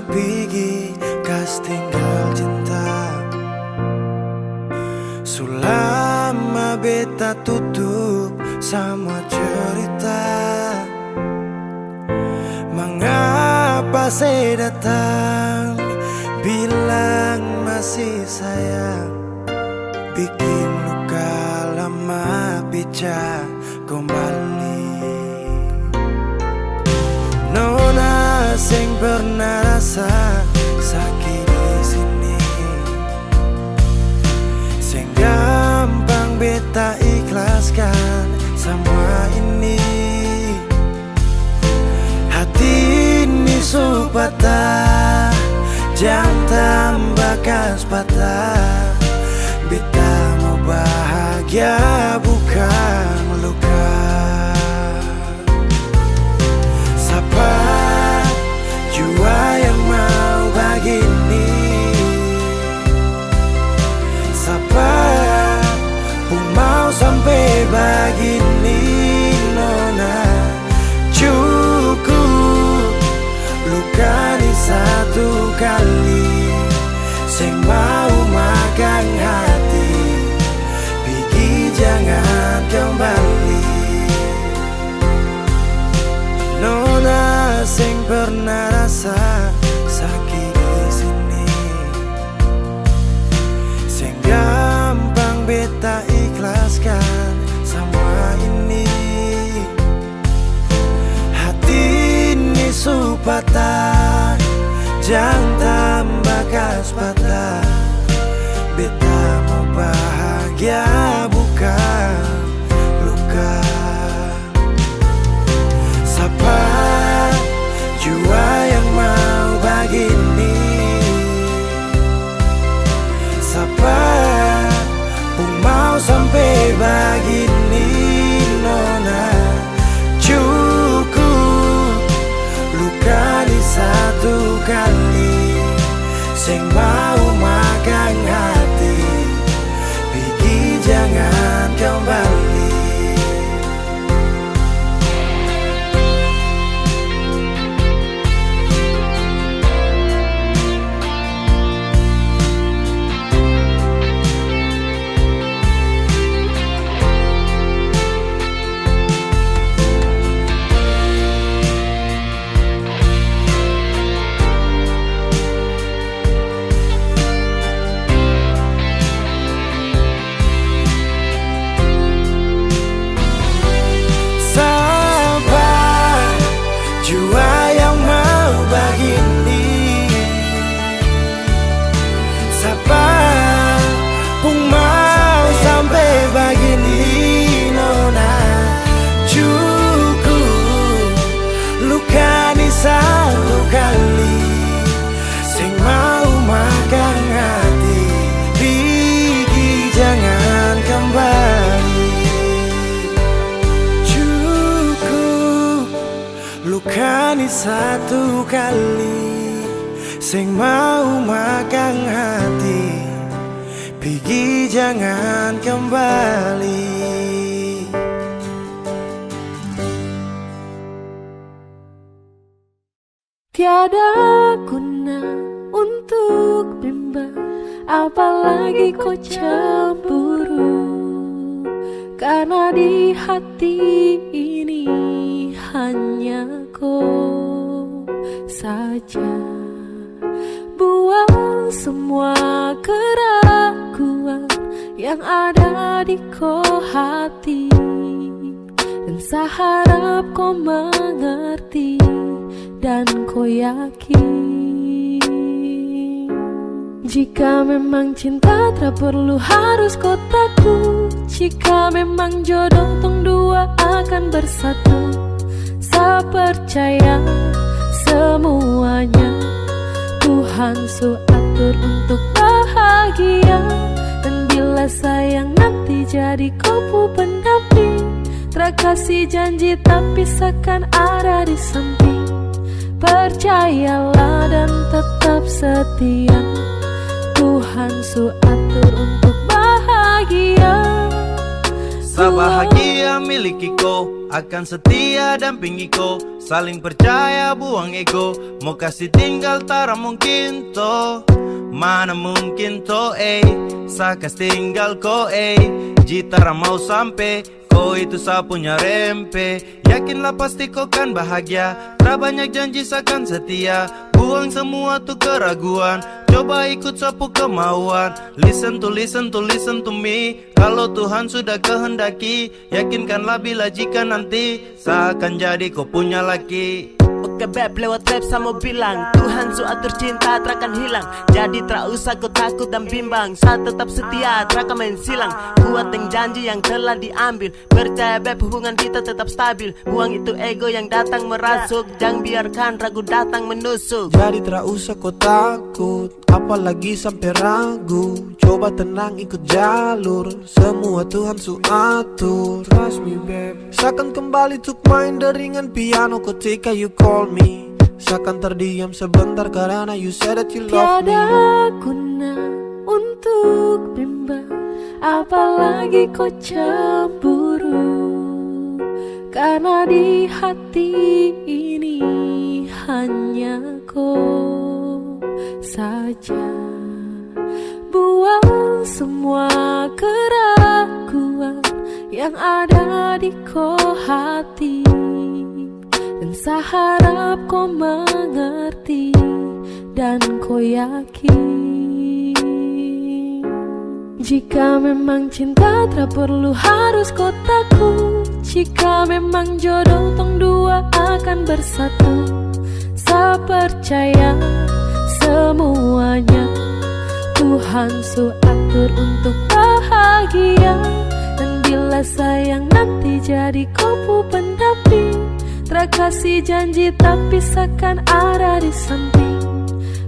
pergi kas tinggal cinta. Sulama beta tutup semua cerita. Mengapa saya datang bilang masih sayang, bikin luka lama pica kembali. Nona sing pernah rasa sakit di sini, sing gampang beta ikhlaskan semua ini. Hati ini supata, jangan tambah kas patah. Beta mau bahagia bukan luka. Siapa jua yang mau begini? Siapa pun mau sampai begini. Nona cukup luka di satu kali, sing mau makan hati, pergi jangan kembali. Nona sing pernah rasa sakit di sini, sing gampang beta ikhlaskan semua ini. Hati ini supata, jangan tambah kas patah. Beta mau bahagia bukan luka. Siapa jua yang mau begini? Siapa pun mau sampai begini. Nona cukup luka di satu kali, sing mau makan hati, pergi jangan kembali. Satu kali, sing mau makan hati, pergi jangan kembali. Cukup luka ni satu kali, sing mau makan hati, pergi jangan kembali. Tiada guna untuk bimbang, apalagi kau cemburu. Karena di hati ini hanya kau saja. Buang semua keraguan yang ada di kau hati, dan saya harap kau mengerti dan kau yakin. Jika memang cinta tak perlu harus kau takut. Jika memang jodoh tong dua akan bersatu, saya percaya semuanya Tuhan su atur untuk bahagia. Dan bila sayang nanti jadi kau pendamping, terkasih janji tapi seakan ada di samping. Percayalah dan tetap setia, Tuhan su atur untuk bahagia. Sabahagia miliki ko, akan setia dampingi ko. Saling percaya buang ego, mau kasih tinggal tara mungkin to. Mana mungkin to sakas tinggal ko Jitara mau sampai, ko itu sa punya rempe. Yakinlah pasti kau kan bahagia, tak banyak janji sakan setia. Buang semua tuh keraguan, coba ikut sapu kemauan. Listen to me. Kalau Tuhan sudah kehendaki, yakinkanlah bila jika nanti seakan jadi kau punya laki. Oke beb, lewat rap sama bilang Tuhan su atur cinta terakan hilang. Jadi tak usah kau takut dan bimbang. Saya tetap setia, terakan main silang. Kuat yang janji yang telah diambil. Percaya beb, hubungan kita tetap stabil. Buang itu ego yang datang merasuk. Jangan biarkan ragu datang menusuk. Jadi tak usah kau takut, apalagi sampai ragu. Coba tenang ikut jalur, semua Tuhan su atur. Trust me babe. Seakan kembali tuk main deringan piano ketika you call me. Seakan terdiam sebentar karena you said that you love me. Tiada guna untuk bimbang, apalagi kau cemburu. Karena di hati ini hanya kau saja. Buang semua keraguan yang ada di kau hati, dan saya harap kau mengerti dan kau yakin. Jika memang cinta tak perlu harus kau takut. Jika memang jodoh tong dua akan bersatu. Saya percaya semuanya Tuhan su atur untuk bahagia. Dan bila sayang nanti jadi kau pendamping, terkasih janji tapi seakan ada di samping.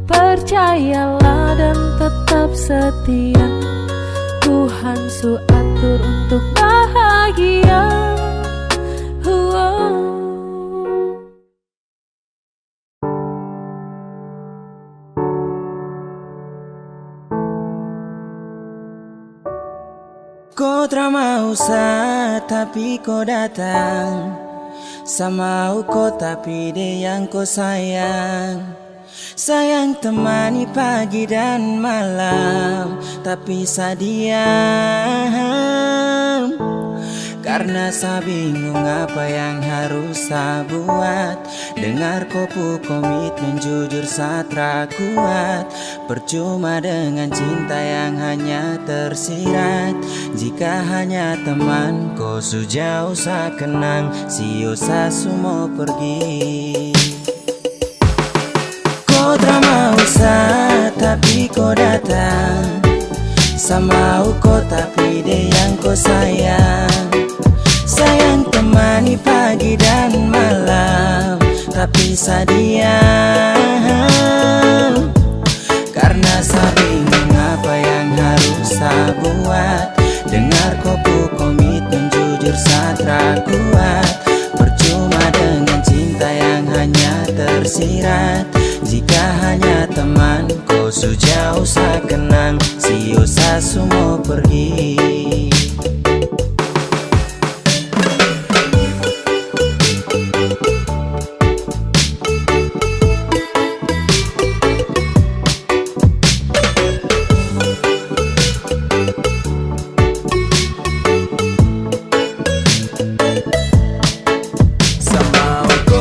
Percayalah dan tetap setia, Tuhan su atur untuk bahagia. Kau tak mau tapi kau datang. Sama kau tapi dia yang kau sayang. Sayang temani pagi dan malam, tapi sadiam. Karena saya bingung apa yang harus saya buat. Dengar kopu komitmen jujur satra kuat. Percuma dengan cinta yang hanya tersirat. Jika hanya teman kau sejauh saya kenang. Sio saya semua pergi. Kau tak mau tapi kau datang. Sama kau tapi dia yang kau sayang. Sayang temani pagi dan malam, tapi sadiam. Karena saya bingung apa yang harus saya buat. Dengar kopu komitmen jujur satra kuat. Percuma dengan cinta yang hanya tersirat. Jika hanya teman kau sejauh saya kenang. Sio saya semua pergi.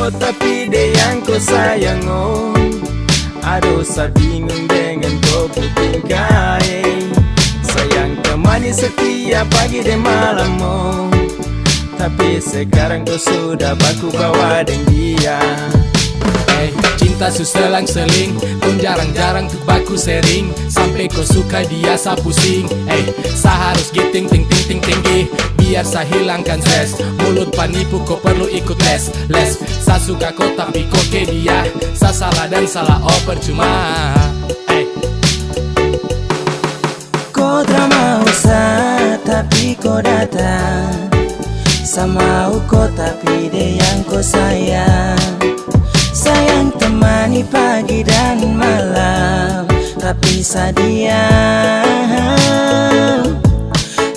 Tapi dia yang kau sayang aduh saya bingung dengan kau tingkai. Sayang temani setia pagi dan malam tapi sekarang kau sudah baku bawa dengan dia. Cinta su selang-seling, kau jarang-jarang tuh baku sering. Sampai kau suka dia sa pusing. Sa harus giting ting ting ting tinggi, biar sa hilangkan stres. Mulut penipu kau perlu ikut les. Sa suka kau tapi kau ke dia. Sa salah dan salah percuma. Kau tak mau tapi kau datang. Sama kau tapi dia yang kau sayang. Sayang temani pagi dan malam, tapi sadiam.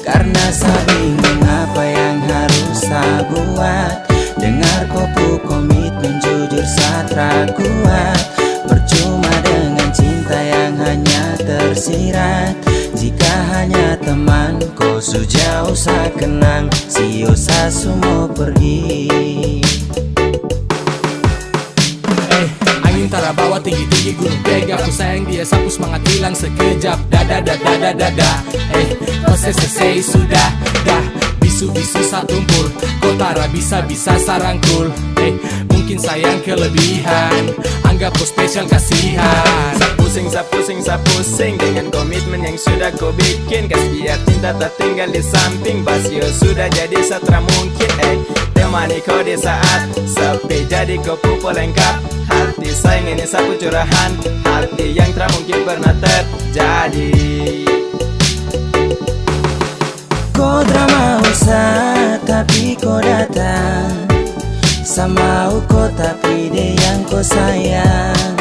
Karena saya bingung apa kuat. Dengar kopu komitmen jujur satra kuat. Percuma dengan cinta yang hanya tersirat. Jika hanya teman kau sejauh sa kenang, sio sa semua pergi. Angin tara bawa tinggi-tinggi gunung tega. Aku sayang dia sapu semangat hilang sekejap. Dada dada dada dada. Kau selesai sudah dah. Bisu-bisu satumpul. Kau tara bisa-bisa sarangkul. Mungkin sayang kelebihan. Anggap kau spesial kasihan. Sapusing dengan komitmen yang sudah kau bikin. Kas biar cinta tak tinggal di samping. Basio sudah jadi satra mungkin. Temani kau di saat sepi, jadi kau pupul lengkap. Hati sayang ini sapu curahan. Hati yang tak mungkin pernah terjadi. Kau drama usah tapi kau datang. Sama kau tapi dia yang kau sayang.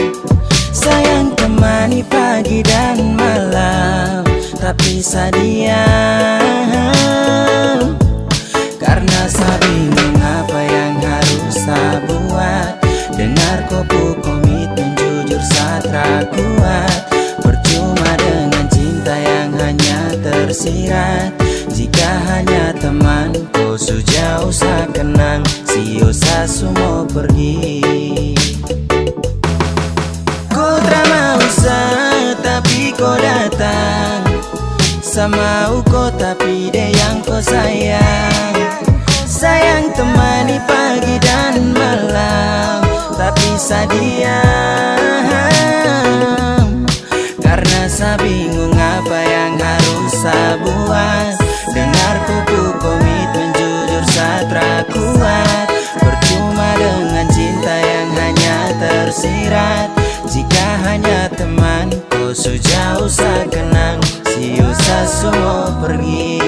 Sayang temani pagi dan malam, tapi sadiam. Karena saya bingung apa yang harus saya buat. Dengar kopu komitmen jujur satra kuat. Percuma dengan cinta yang hanya tersirat. Jika hanya teman kau sejauh sa kenang, sio sa semua pergi. Kau drama usah tapi kau datang. Sama kau tapi dia yang kau sayang. Sayang temani pagi dan malam, tapi sadiam. Karena saya bingung apa yang harus saya buat. Dengar kopu komitmen jujur satra kuat. Percuma dengan cinta yang hanya tersirat. Jika hanya teman kau sejauh sa kenang, sio sa semua pergi.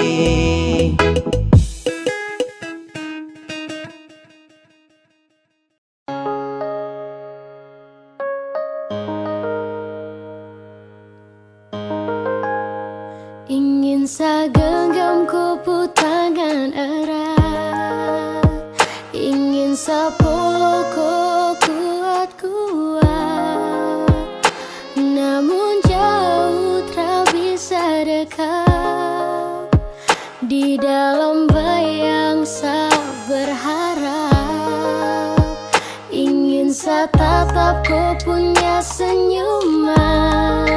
Ingin sa genggam kopu tangan erat. Ingin sa peluk kau kuat-kuat. Namun jauh tak bisa dekat. Di dalam bayang sa berharap. Ingin sa tatap kau punya senyuman.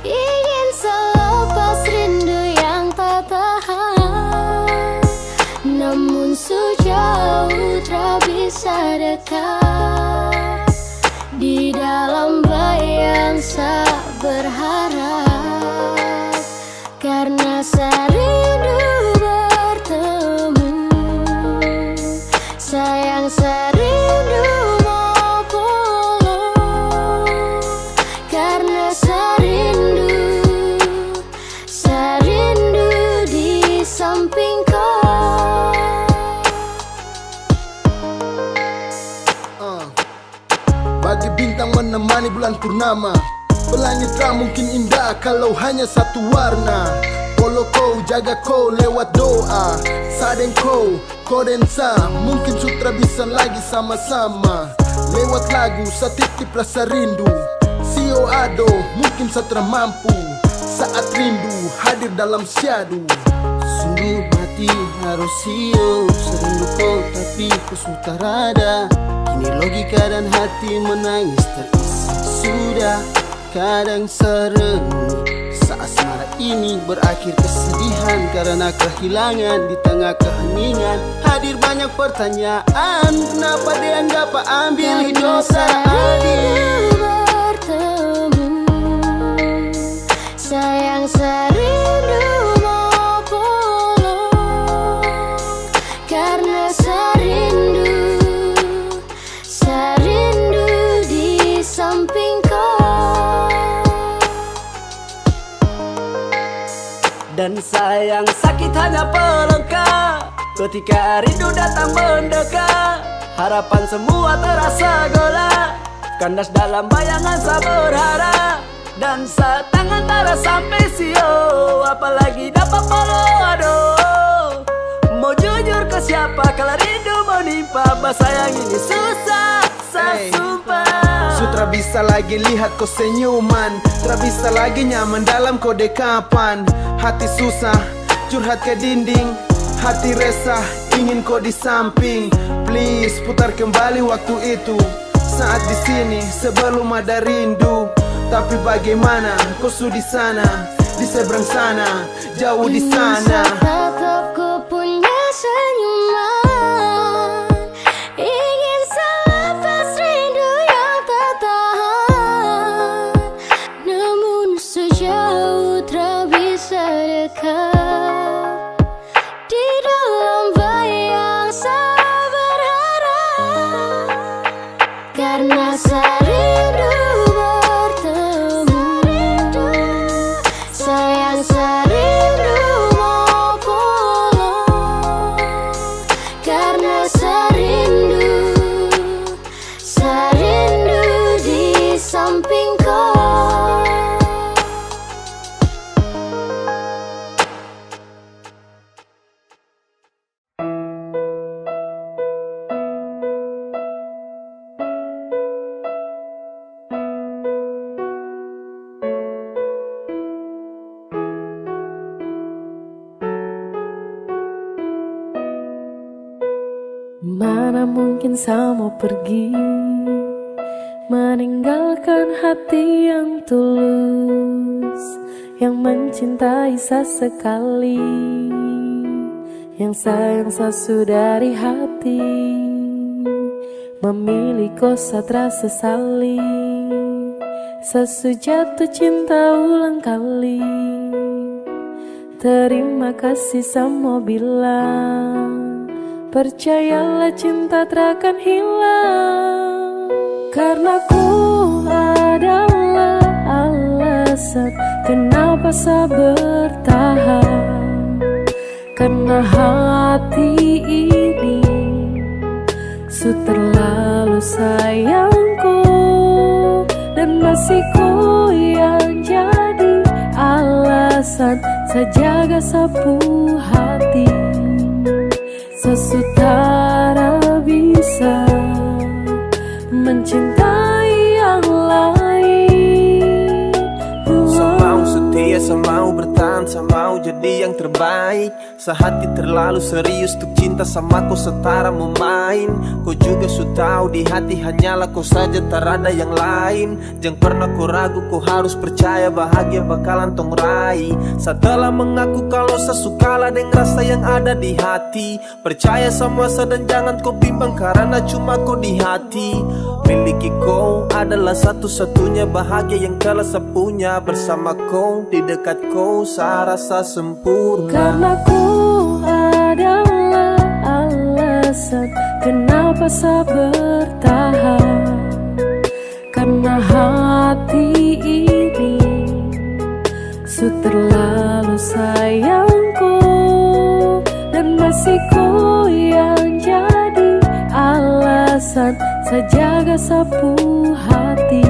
Ingin sa lepas rindu yang tak tahan. Namun sejauh tak bisa dekat. Di dalam bayang sa berharap. Karena sa rindu bertemu. Sayang sa rindu mau pulang. Karena sa rindu di samping kau. Bagi bintang menemani bulan purnama. Pelangit tak mungkin indah kalau hanya satu warna. Polo kau, jaga kau lewat doa. Sadeng kau, dan sa. Mungkin sutra bisa lagi sama-sama. Lewat lagu, sa titip rasa rindu. Sio ado, mungkin satra mampu. Saat rindu hadir dalam syadu. Sungguh mati harus sio. Serindu kau tapi ku sudah rada. Kini logika dan hati menangis terisi. Sudah kadang serenung. Saat asmara ini berakhir kesedihan. Karena kehilangan di tengah keheningan. Hadir banyak pertanyaan. Kenapa dianggap ambil hidup adil. Sayang serindu mau pulang. Karena serindu di samping kau. Dan sayang sakit hanya pelengkap ketika rindu datang mendekat. Harapan semua terasa gelap. Kandas dalam bayangan saya berharap. Dan saat tangan tara sampai sio. Apalagi dapat polo aduh. mau jujur ke siapa kalau rindu mau nimpa. Bah sayang ini susah, sumpah. Sutra bisa lagi lihat kau senyuman, tak bisa lagi nyaman dalam kau dekapan. Hati susah, curhat ke dinding, hati resah, ingin kau di samping. Please putar kembali waktu itu, saat di sini sebelum ada rindu. Tapi bagaimana kau sudah di sana, di seberang sana, jauh di sana. Tetap ku punya senyuman, ingin selepas rindu yang tak tahan. Namun sejauh tak bisa dekat, di dalam bayang saya berharap. Karena saya rindu bertemu, sayang saya rindu mau pulang. Karena saya rindu di samping kau. Mana mungkin saya mau pergi, meninggalkan hati yang tulus, yang mencintai sesekali, yang sayang sesudah dari hati. Memilih kau terasa sesali, jatuh cinta ulang kali. Terima kasih sama bilang, percayalah cinta takkan hilang. Karena ku adalah alasan kenapa saya bertahan. Karena hati ini terlalu sayangku, dan masih ku yang jadi alasan saya jaga sapu hati. Sesutara bisa mencintai yang lain. Saya mau setia, saya mau bertahan, saya mau jadi yang terbaik. Sehati terlalu serius untuk cinta sama kau setara memain. Kau juga sudah tahu di hati hanyalah kau saja, tak ada yang lain. Jangan pernah kau ragu, kau harus percaya bahagia bakalan tong raih. Setelah mengaku kalau sesukalah dengan rasa yang ada di hati. Percaya sama saya dan jangan kau bimbang karena cuma kau di hati. Miliki kau adalah satu-satunya bahagia yang telah saya punya. Bersama kau, di dekat kau, saya rasa sempurna. Karena ku adalah alasan kenapa saya bertahan. Karena hati ini terlalu sayangku, dan masih ku yang jadi alasan saya jaga sapu hati.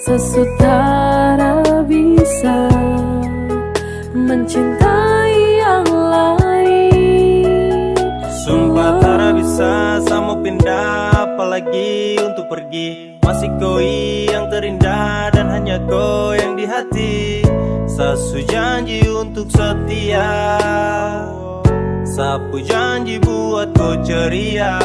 Sesutara bisa mencintai yang lain. Sumpah tak bisa sama pindah, apalagi untuk pergi. Masih kau yang terindah dan hanya kau yang di hati. Sasu janji untuk setia, sapu janji buat kau ceria.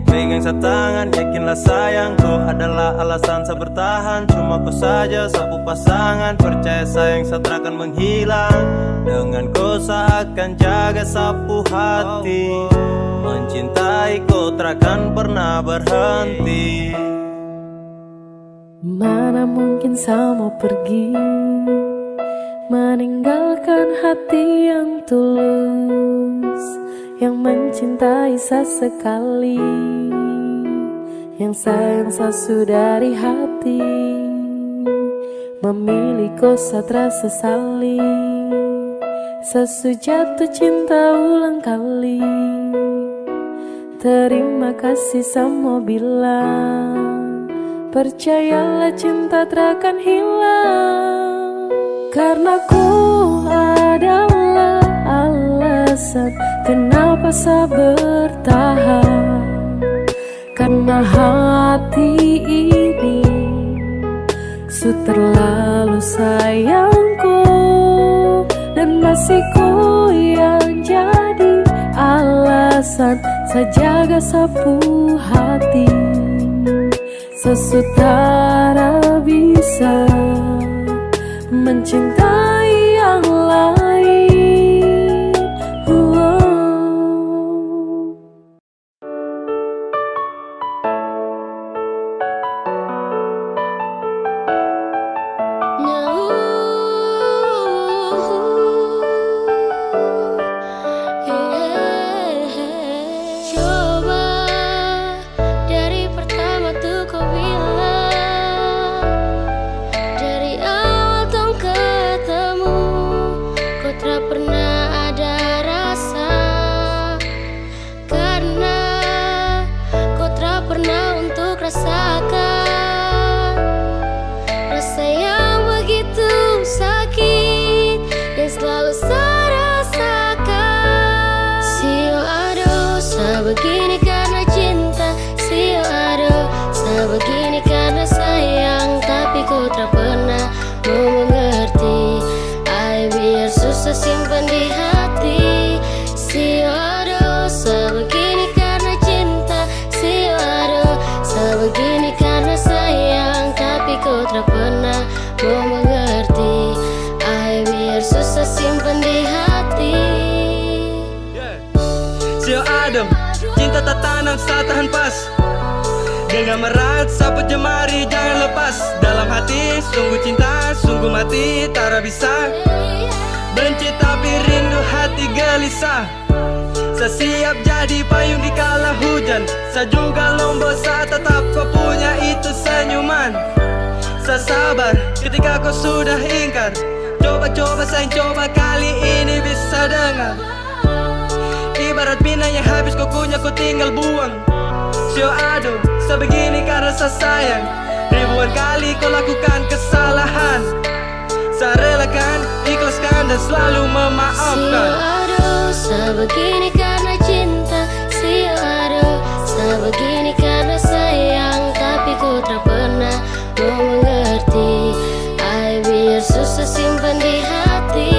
Pegang setangan, yakinlah sayang, kau adalah alasan saya bertahan. Cuma kau saja sapu pasangan, percaya sayang saya takkan menghilang. Dengan kau saya akan jaga sapu hati. Mencintai kau takkan pernah berhenti. Mana mungkin saya mau pergi, meninggalkan hati yang tulus, yang mencintai sesekali, yang sayang sesudah dari hati. Memilih kau terasa sesali, jatuh cinta ulang kali. Terima kasih sama bilang, percayalah cinta takkan hilang. Karena ku adalah alasan alasan kenapa saya bertahan. Karena hati ini su terlalu sayangku, dan masih ku yang jadi alasan saya jaga sapu hati. Sesutara bisa mencintai yang lain. Coba dari pertama tuh kau bilang, dari awal tong ketemu, kau tak pernah ada rasa. Karena kau tak pernah untuk rasakan rasa yang begitu sakit yang selalu saya rasakan. Sio aduh, saya begini karena cinta. Sio aduh, saya begini karena sayang. Tapi kau tak pernah mau mengerti. Ay, biar susah simpan di hati. Sio aduh, saya begini karena cinta. Sio aduh, saya begini karena sayang. Tapi kau tak pernah mau mengerti. Ay, biar susah simpan di hati. Sio adem, cinta tak tanam saat tahan pas. Genggam erat, sapu jemari jangan lepas. Dalam hati, sungguh cinta, sungguh mati. Tak bisa benci tapi rindu hati gelisah. Saya siap jadi payung di kala hujan. Saya juga lombok saat tetap kau punya itu senyuman. Saya sabar ketika kau sudah ingkar. Coba-coba sayang, coba kali ini bisa dengar. Ibarat pinang yang habis kau kunyah kau tinggal buang. Sio aduh, saya begini karena saya sayang. Ribuan kali kau lakukan kesalahan. Saya relakan, ikhlaskan dan selalu memaafkan. Sio aduh, saya begini karena cinta. Sio aduh, saya begini karena sayang. Tapi kau tak pernah mau mengerti. Ay, biar susah simpan di hati.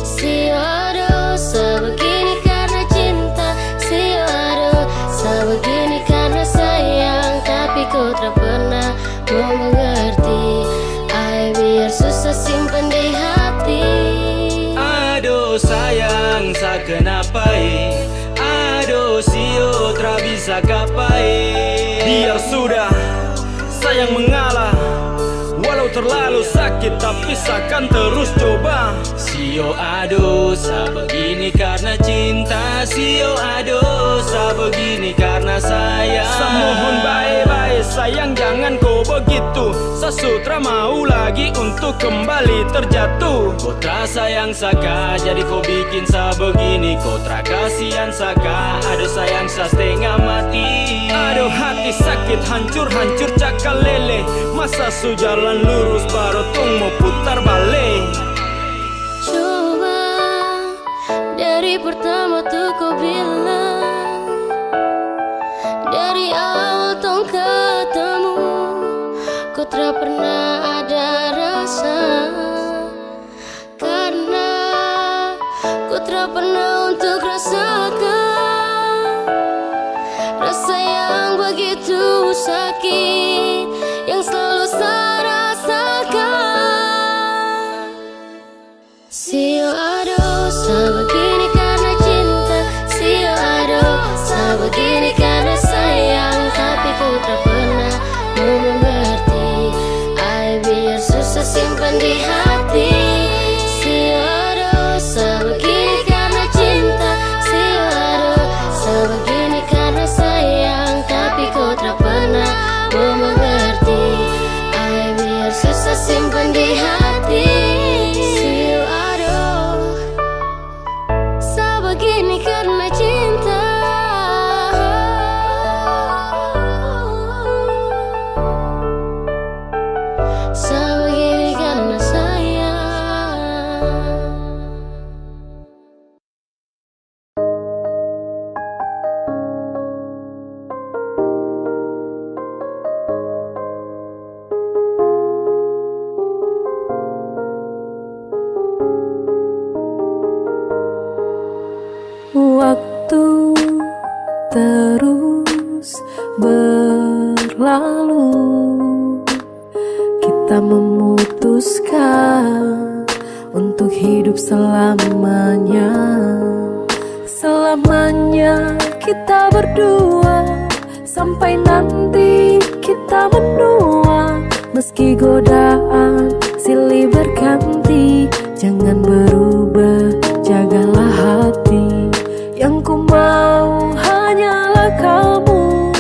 Sio aduh, saya begini karena cinta. Sio aduh, saya begini karena sayang. Tapi kau tak pernah mau mengerti. Ay, biar susah simpan di hati. Aduh sayang, sa kenapa aduh sio tra bisa kapai. Biar sudah, sayang mengalah. Walau terlalu sakit tapi seakan terus coba. Sio aduh, sa begini karena cinta. Sio aduh, sa begini karena sayang. Sa mohon baik-baik sayang jangan kau begitu. Sa sutra mau lagi untuk kembali terjatuh. Kau tra sayang saka jadi kau bikin sa begini. Kau tra kasihan saka, aduh sayang sa setengah mati. Aduh hati sakit hancur-hancur cakal lele. Masa su jalan lurus baru tung mau putar balik. Coba dari pertama tuh kau bilang, dari awal tong ketemu, kau tak pernah ada rasa. Karena kau tak pernah untuk rasakan rasa yang begitu sakit yang selalu saya rasakan. Sio aduh, saya begini karena cinta. Sio aduh, saya begini karena sayang. Tapi kau tak pernah mau mengerti. Ay, biar susah simpan di hati. Sio aduh, saya begini karena cinta. Sio aduh, saya begini karena sayang. Tapi kau tak pernah mau terus berlalu, kita memutuskan untuk hidup selamanya. Selamanya kita berdua, sampai nanti kita menua. Meski godaan silih berganti, jangan berubah, jagalah hati. Yang ku mau hanyalah kamu,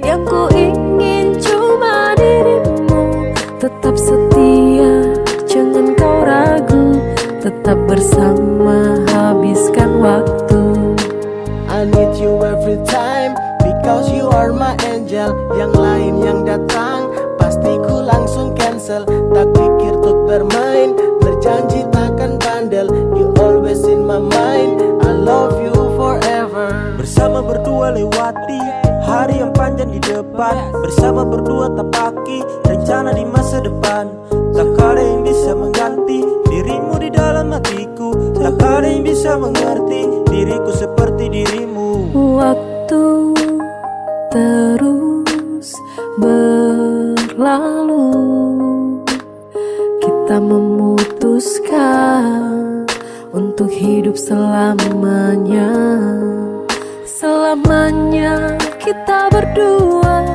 yang ku ingin cuma dirimu. Tetap setia, jangan kau ragu, tetap bersama, habiskan waktu. I need you every time, because you are my angel. Yang lain yang datang pasti ku langsung cancel. Tak pikir untuk bermain, berjanji takkan bandel. You always in my mind, I love you forever. Bersama berdua lewati hari yang panjang di depan. Bersama berdua tapaki rencana di masa depan. Tak ada yang bisa mengganti dirimu di dalam hatiku. Tak ada yang bisa mengerti diriku seperti dirimu. Waktu terus berlalu, kita memutuskan untuk hidup selamanya. Selamanya kita berdua,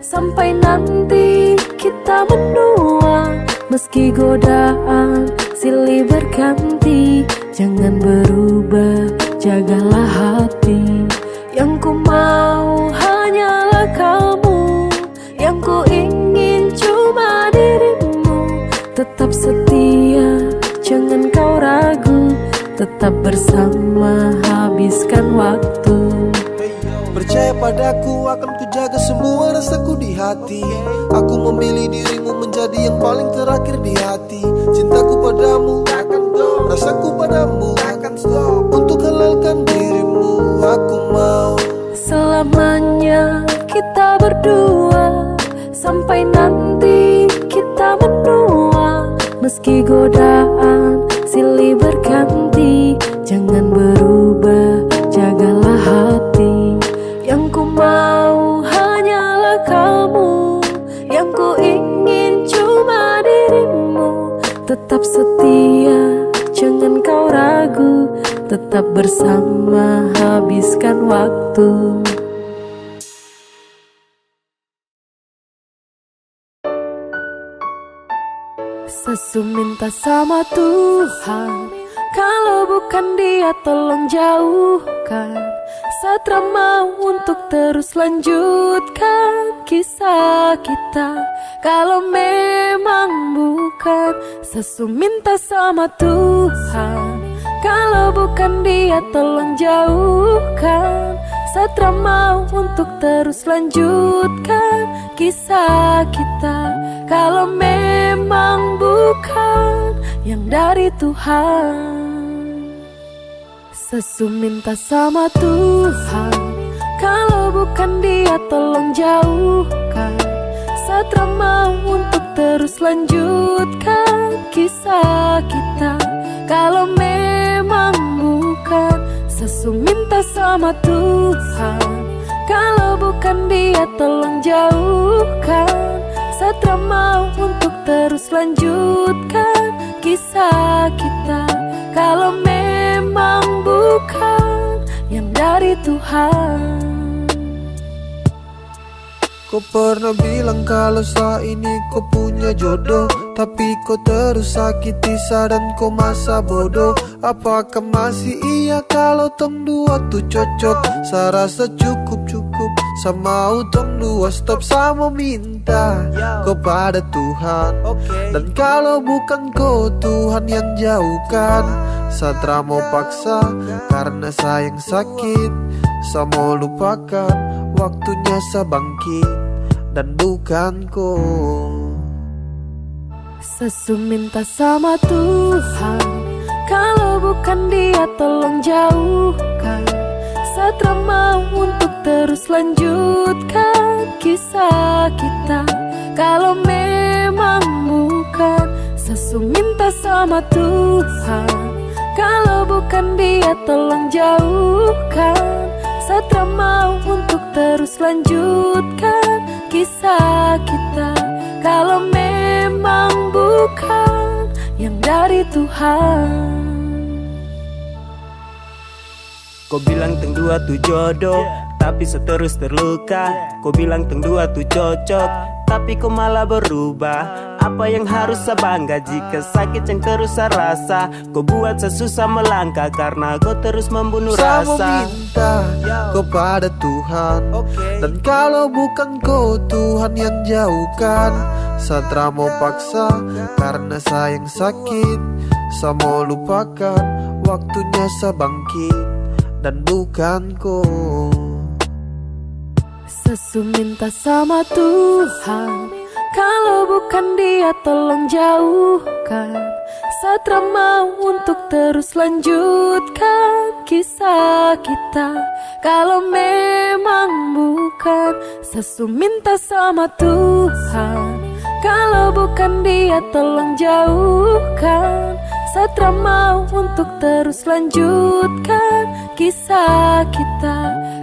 sampai nanti kita menua. Meski godaan silih berganti, jangan berubah, jagalah hati. Yang ku mau hanyalah kamu, yang ku ingin cuma dirimu. Tetap setia, jangan kau ragu, tetap bersama, habiskan waktu. Percaya padaku, akan ku jaga semua rasaku di hati. Aku memilih dirimu menjadi yang paling terakhir di hati. Cintaku padamu, rasaku padamu, untuk halalkan dirimu. Aku mau selamanya kita berdua, sampai nanti kita menua. Meski godaan silih berganti, jangan berubah, jagalah hati. Yang ku mau hanyalah kamu, yang ku ingin cuma dirimu. Tetap setia, jangan kau ragu, tetap bersama, habiskan waktu. Sesu minta sama Tuhan, kalau bukan Dia tolong jauhkan. Satra mau untuk terus lanjutkan kisah kita. Kalau memang bukan, Sesu minta sama Tuhan, kalau bukan Dia tolong jauhkan. Satra mau untuk terus lanjutkan kisah kita. Kalau memang bukan yang dari Tuhan. Sesu minta sama Tuhan, kalau bukan Dia tolong jauhkan. Satra mau untuk terus lanjutkan kisah kita. Kalau memang bukan, Sesu minta sama Tuhan, kalau bukan Dia tolong jauhkan. Satra mau untuk terus lanjutkan kisah kita. Kalau memang bukan yang dari Tuhan. Kau pernah bilang kalau saat ini kau punya jodoh, tapi kau terus sakiti dan kau masa bodoh. Apakah masih iya kalau tong dua tuh cocok? Saya rasa cukup sama utong dua stop sama minta kepada Tuhan. Dan kalau bukan kau Tuhan yang jauhkan, Satra mau paksa karena sayang sakit. Saya mau lupakan, waktunya saya bangkit dan bukan kau. Sesu minta sama Tuhan, kalau bukan Dia tolong jauhkan. Satra mau untuk terus lanjutkan kisah kita. Kalau memang bukan, Sesu minta sama Tuhan, kalau bukan Dia tolong jauhkan. Satra mau untuk terus lanjutkan kisah kita. Kalau memang bukan yang dari Tuhan. Kau bilang teng dua tu jodoh, tapi seterus terluka. Kau bilang teng dua tu cocok, tapi kau malah berubah. Apa yang harus saya bangga jika sakit yang terus saya rasa? Kau buat saya susah melangkah karena kau terus membunuh Saya rasa. meminta kepada Tuhan, dan kalau bukan kau Tuhan yang jauhkan. Satra mau paksa karena sayang sakit. Saya mau lupakan, waktunya saya bangkit, dan bukan kau. Sesu minta sama Tuhan, kalau bukan Dia tolong jauhkan. Satra mau untuk terus lanjutkan kisah kita. Kalau memang bukan, Sesu minta sama Tuhan, kalau bukan Dia tolong jauhkan. Satra mau untuk terus lanjutkan kisah kita.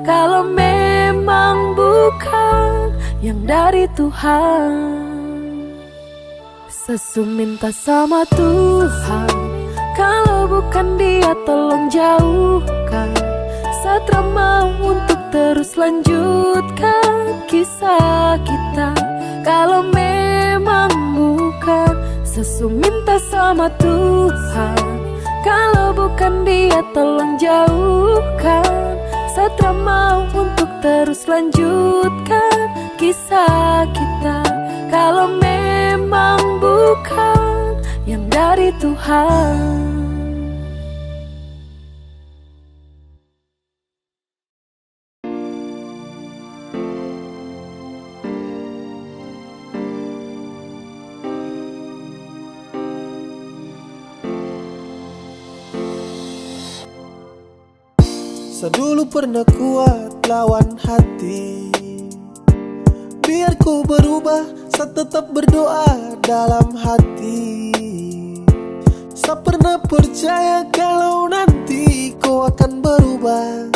Kalau memang bukan yang dari Tuhan. Sesu minta sama Tuhan, kalau bukan Dia tolong jauhkan. Satra mau untuk terus lanjutkan kisah kita. Kalau memang bukan, Sesu minta sama Tuhan, kalau bukan Dia tolong jauhkan. Satra mau untuk terus lanjutkan kisah kita. Kalau memang bukan yang dari Tuhan. Saya dulu pernah kuat lawan hati, biar ku berubah, saya tetap berdoa dalam hati. Saya pernah percaya kalau nanti kau akan berubah.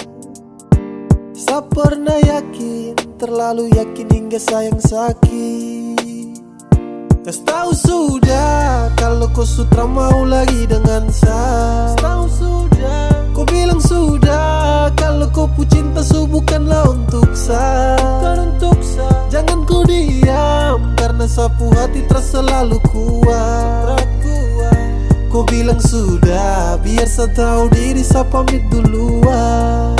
Saya pernah yakin, terlalu yakin hingga sayang sakit. Kau tahu sudah kalau kau sudah mau lagi dengan saya. Tahu sudah, kau bilang sudah kalau kau pu cinta bukanlah untuk saya. Jangan kau diam karena sapu hati terasa selalu kuat. Kau bilang sudah, biar saya tahu diri, saya pamit duluan.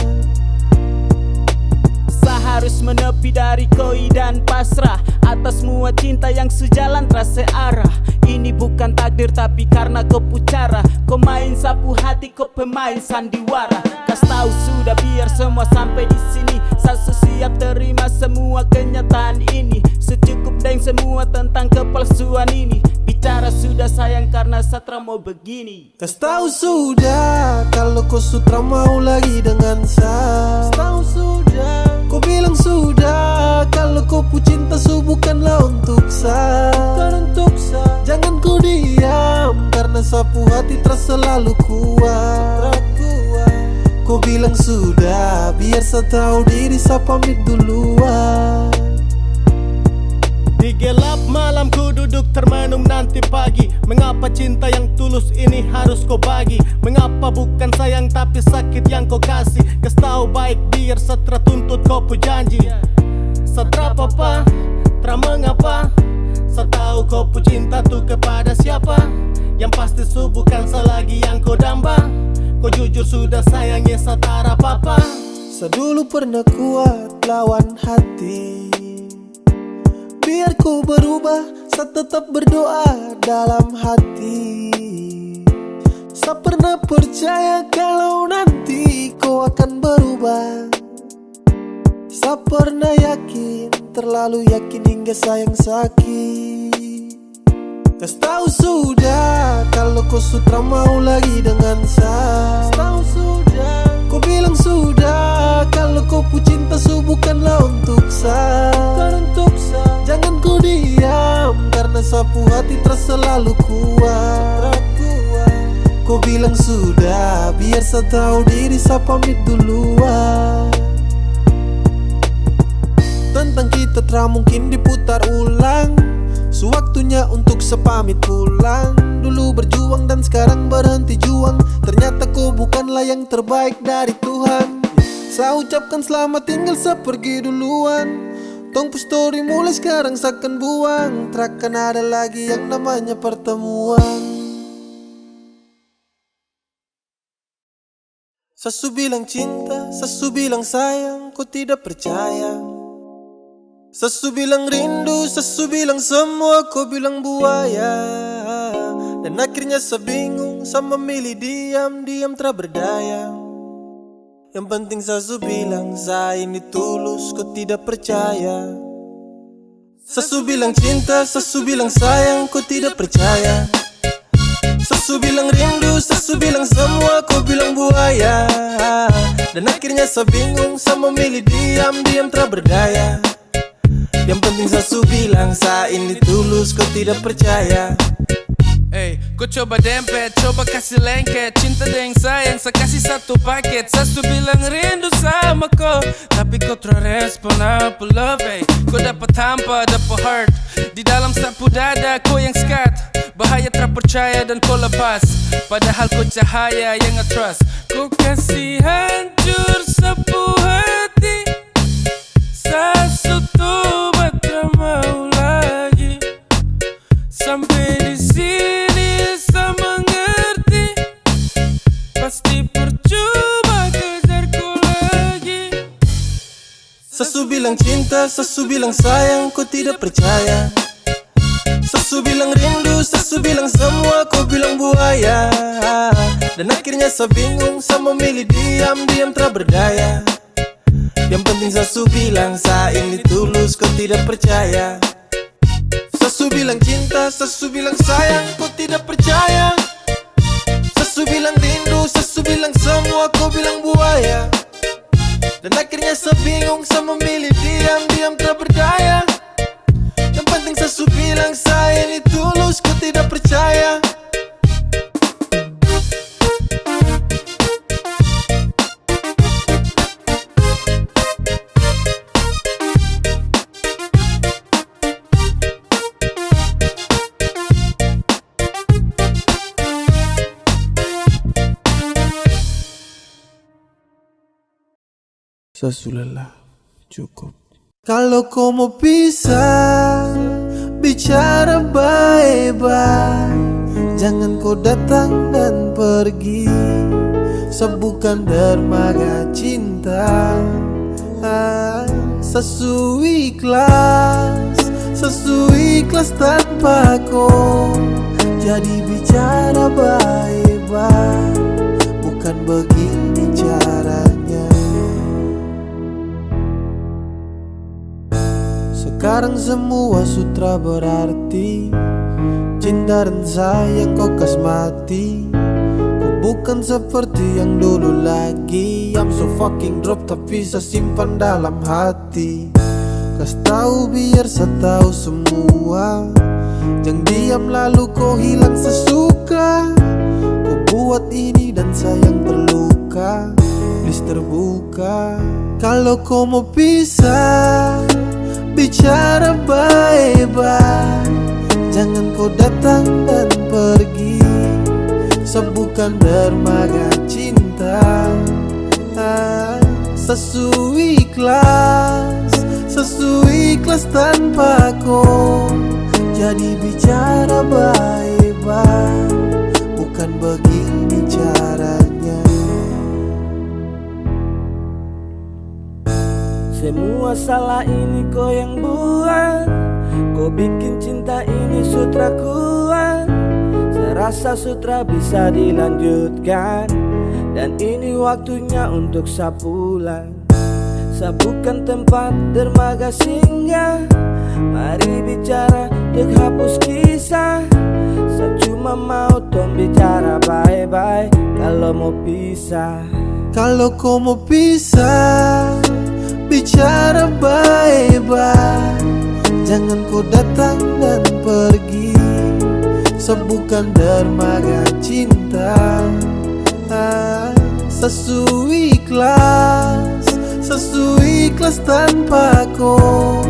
Harus menepi dari koi dan pasrah atas semua cinta yang sejalan terasa arah. Ini bukan takdir tapi karena kau pucara. Kau main sapu hati, kau pemain sandiwara. Kas tahu sudah biar semua sampai di sini. Saya siap terima semua kenyataan ini. Secukup dengan semua tentang kepalsuan ini. Bicara sudah sayang karena Satra mau begini. Kas tahu sudah kalau kau sudah mau lagi dengan saya. Tahu sudah, kau bilang sudah kalau kau pu cinta bukanlah untuk saya. Jangan kau diam karena sapu hati terasa selalu kuat. Kau bilang sudah, biar saya tahu diri, saya pamit duluan. Di gelap malam ku duduk termenung nanti pagi. Mengapa cinta yang tulus ini harus kau bagi? Mengapa bukan sayang tapi sakit yang kau kasih? Kas tahu baik biar Satra tuntut kau pu janji. Satra papa, tra mengapa? Saya tahu kau pu cinta tuh kepada siapa? Yang pasti bukan selagi yang kau damba. Kau jujur sudah sayangnya Satra papa. Saya dulu pernah kuat lawan hati, biar ku berubah, saya tetap berdoa dalam hati. Saya pernah percaya kalau nanti kau akan berubah. Saya pernah yakin, terlalu yakin hingga sayang sakit. Kau tahu sudah kalau kau sudah mau lagi dengan saya. Tahu sudah, kau bilang sudah kalau kau pu cinta bukanlah untuk saya. Jangan kau diam karena sapu hati terasa selalu kuat. Kau bilang sudah, biar saya tahu diri, saya pamit duluan. tentang kita tak mungkin diputar ulang. Sewaktunya untuk sepamit pulang. Dulu berjuang dan sekarang berhenti juang. Ternyata kau bukanlah yang terbaik dari Tuhan. Saya ucapkan selamat tinggal sepergi duluan. Tong pu story mulai sekarang seakan buang. Takkan ada lagi yang namanya pertemuan. Sesu bilang cinta, sesu bilang sayang, kau tidak percaya. Sesu bilang rindu, sesu bilang semua, kau bilang buaya. Dan akhirnya saya bingung, saya memilih diam tak berdaya. Yang penting sesu bilang saya ini tulus, kau tidak percaya. Sesu bilang cinta, sesu bilang sayang, kau tidak percaya. Sesu bilang rindu, sesu bilang semua, kau bilang buaya. Dan akhirnya saya bingung, saya memilih diam tak berdaya. Yang penting sesu bilang saya ini tulus, kau tidak percaya. Hey, kau coba dempet, coba kasih lengket. Cinta dengan sayang, saya kasih satu paket. Sesu bilang rindu sama kau, tapi kau terrespon apa love. Hey, kau dapat hampa, dapat heart. Di dalam sapu dada, kau yang skat. Bahaya terpercaya dan kau lepas. Padahal kau cahaya yang nge-trust. Kau kasih hancur sapu hati. Sesu tobat tak mau lagi. Sampai di sini saya mengerti. Pasti percuma kejar kau lagi. Sesu bilang cinta, sesu bilang sayang, kau tidak percaya. Sesu bilang rindu, sesu bilang semua, kau bilang buaya. Dan akhirnya saya bingung, saya memilih diam tak berdaya. Yang penting sesu bilang saya ini tulus, kau tidak percaya. Sesu bilang cinta, sesu bilang sayang, kau tidak percaya. Sesu bilang rindu, sesu bilang semua, kau bilang buaya. Dan akhirnya saya bingung, saya memilih diam tak berdaya. Yang penting sesu bilang saya ini tulus, kau tidak percaya. Sesu lelah, cukup. Kalau kau mau pisah, bicara baik-baik. Jangan kau datang dan pergi. Sebukan dermaga cinta. Sesu ikhlas tanpa kau. Jadi bicara baik-baik. Bukan begini caranya. Sekarang semua sutra berarti. Cinta dan sayang kau kasmati. Kau bukan seperti yang dulu lagi. I'm so fucking drop tapi saya simpan dalam hati. Kas tahu biar saya tahu semua. Jangan diam lalu kau hilang sesuka. Kau buat ini dan sayang terluka. Please terbuka. Kalau kau mau pisah, bicara baik-baik. Jangan kau datang dan pergi. Sebukan dermaga cinta. Sesu ikhlas tanpa kau. Jadi bicara baik-baik. Bukan begini caranya. Semua salah ini kau yang buat. Kau bikin cinta ini sutra kuat. Saya rasa sutra bisa dilanjutkan. Dan ini waktunya untuk saya pulang. Saya bukan tempat dermaga singgah. Mari bicara dek hapus kisah. Saya cuma mau tong bicara baik-baik. Kalau mau pisah, kalau kau mau pisah, bicara baik-baik. Jangan kau datang dan pergi. Sebukan dermaga cinta. Sesu ikhlas tanpa kau.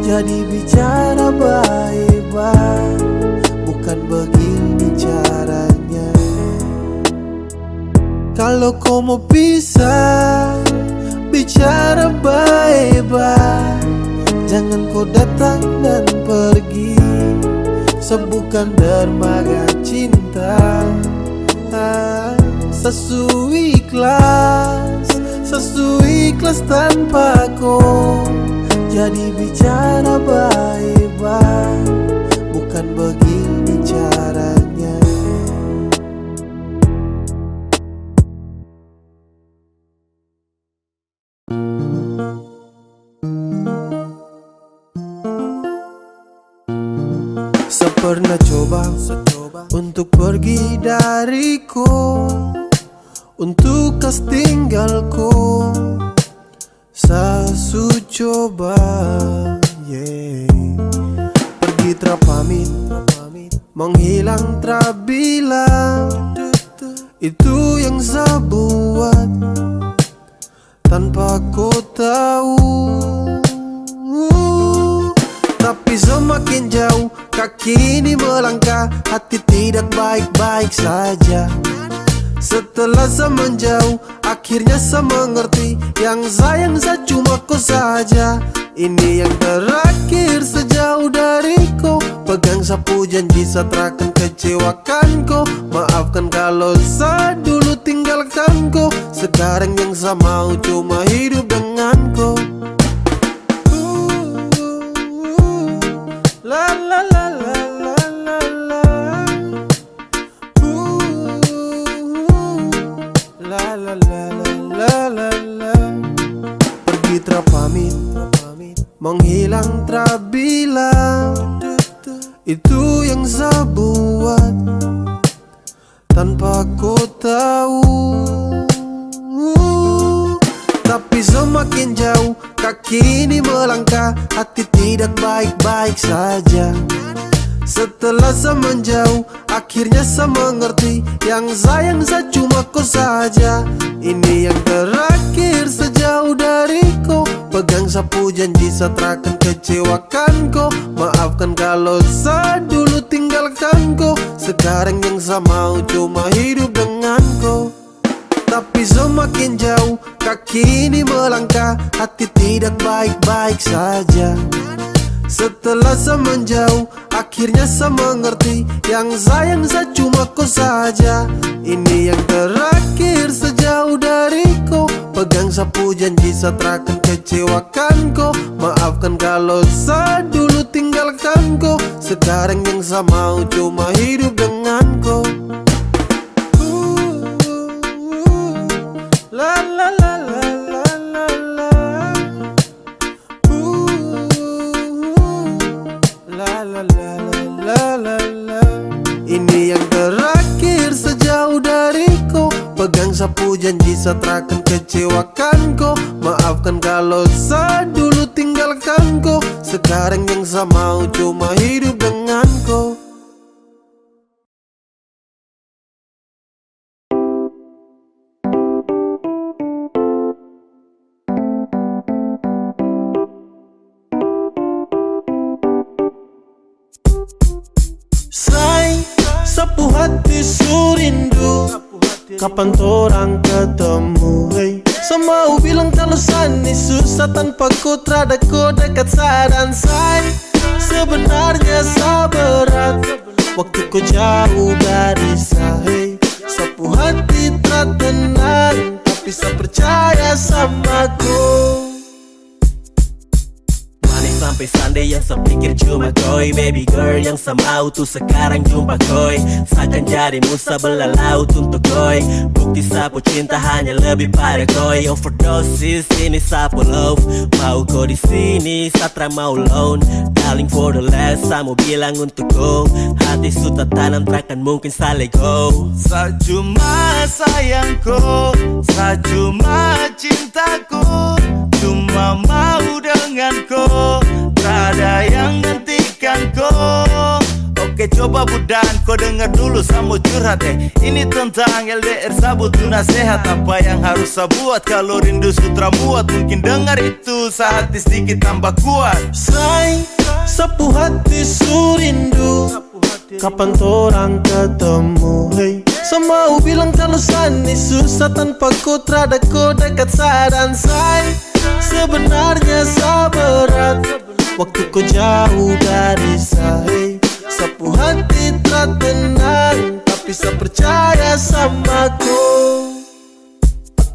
Jadi bicara baik-baik, bukan begini caranya. Kalau kau mau pisah, bicara baik-baik. Jangan kau datang dan pergi, sebutkan dermaga cinta. Sesuai ikhlas tanpa kau. Jadi bicara baik-baik, bukan begini caranya. Pernah coba untuk pergi dariku, untuk kas tinggalku. Sasu coba, pergi terpamit, menghilang terbilang. Itu yang saya buat tanpa kau tahu. Tapi semakin jauh kaki ini melangkah, hati tidak baik-baik saja. Setelah saya menjauh, akhirnya saya mengerti, yang sayang saya cuma kau saja. Ini yang terakhir sejauh dariku. Pegang sapu janji saya takkan kecewakan kau. Maafkan kalau saya dulu tinggalkan kau. Sekarang yang saya mau cuma hidup dengan kau. La la la la la la la. La la la la la la. Pergi terpamit, menghilang terbilang. Itu yang saya buat tanpa kau tahu. Tapi semakin jauh kaki ini melangkah, hati tidak baik-baik saja. Setelah saya menjauh, akhirnya saya mengerti, yang sayang saya cuma kau saja. Ini yang terakhir sejauh dariku. Pegang sapu janji saya takkan kecewakan kau. Maafkan kalau saya dulu tinggalkan kau. Sekarang yang saya mau cuma hidup dengan kau. Tapi semakin jauh kaki ini melangkah, hati tidak baik-baik saja. Setelah saya menjauh, akhirnya saya mengerti, yang sayang saya cuma kau saja. Ini yang terakhir sejauh dariku. Pegang sapu janji saya takkan kecewakan kau. Maafkan kalau saya dulu tinggalkan kau. Sekarang yang saya mau cuma hidup dengan kau. La la la la la la la. La la la la la la. Ini yang terakhir sejauh dariku. Pegang sapu janji saya takkan kecewakan kau. Maafkan kalau saya dulu tinggalkan kau. Sekarang yang saya mau cuma hidup dengan kau. Sapu hati surindu, kapan torang ketemu, hey. Semau bilang kalau sani susah tanpa ku terada ku dekat sadan say. Sebenarnya sa berat waktu ku jauh dari sa, hey. Sapu hati tak tenang, tapi sa percaya sama ku. Sampai Sunday yang sepikir cuma koi. Baby girl yang semau tuh sekarang jumpa koi. Seakan jadi musa belalauut untuk koi. Bukti sapu cinta hanya lebih pada koi. Overdosis ini sapu love. Mau kau di sini satra mau loan. Darling for the last saya mau bilang untuk kau. Hati sudah tanam takkan mungkin sa let go. Sa cuma sayangku, sa cuma cintaku, cuma mau denganku, tak ada yang hentikan kau. Oke coba babu dan kau dengar dulu sama curhat Ini tentang LDR sabut tu nasihat Apa yang harus saya buat kalau rindu sutra muat Mungkin dengar itu sehati sedikit tambah kuat Say, sapu hati surindu Kapan torang ketemu, hey Semau bilang kalau sani susah tanpa ku terada ku dekat sadan say Sebenarnya sabarat Waktu ku jauh dari say Sapu hati tak tenang Tapi saya percaya sama ku.